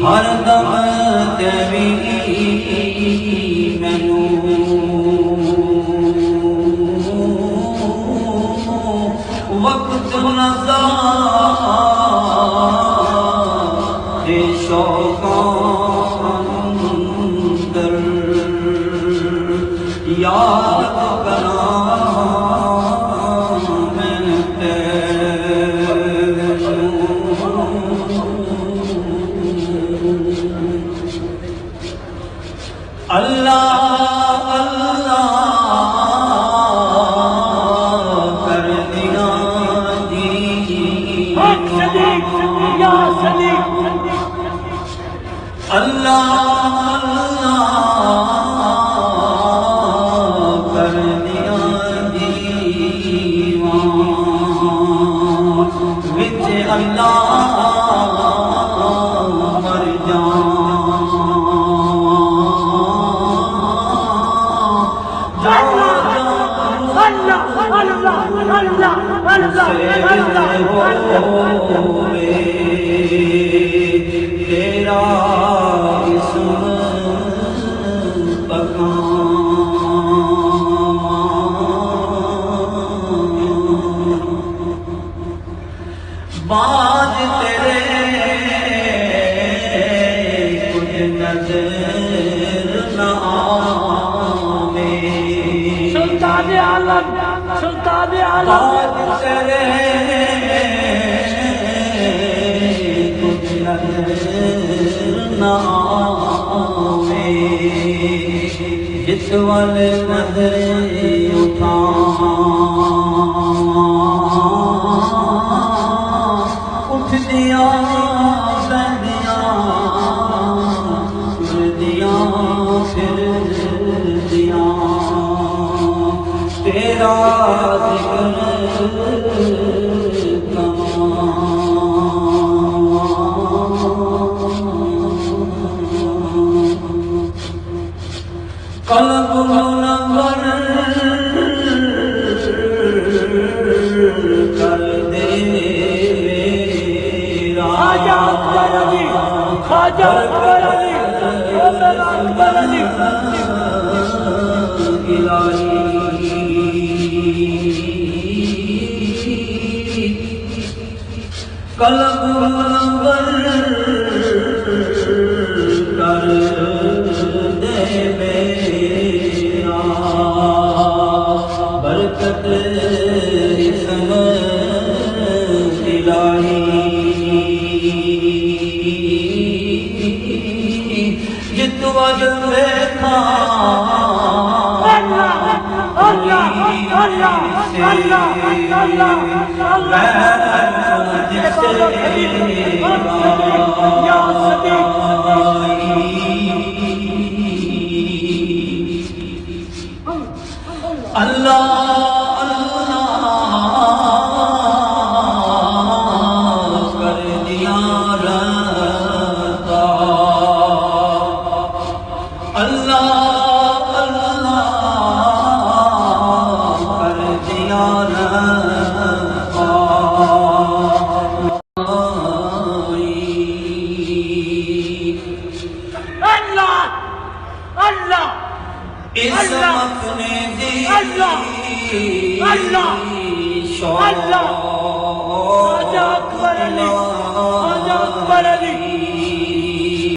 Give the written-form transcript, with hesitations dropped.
ہر دم تیری مینوں وقت نظر شوقاں اندر یاد اللہ اللہ کر دیا جی یا صدیق اللہ اللہ کر دیا جیوان وچ اللہ مر جان تیرا اسم باز تیرے کچھ نظر نہ آوے سلطان عالم سلطان عالم تیرے کچھ نظر نہ آوے جس وال نظر اٹھ دیا بہدیاں پھردیاں پھردیاں تیرا ذکر قلب منور کر دے خواجہ اکبر علی خواجہ اکبر علی اکبر علی قلب منور کر دے میرا برکت اسم الہی جت وجہ دیکھا اللہ اللہ کر دیا رتا اللہ اللہ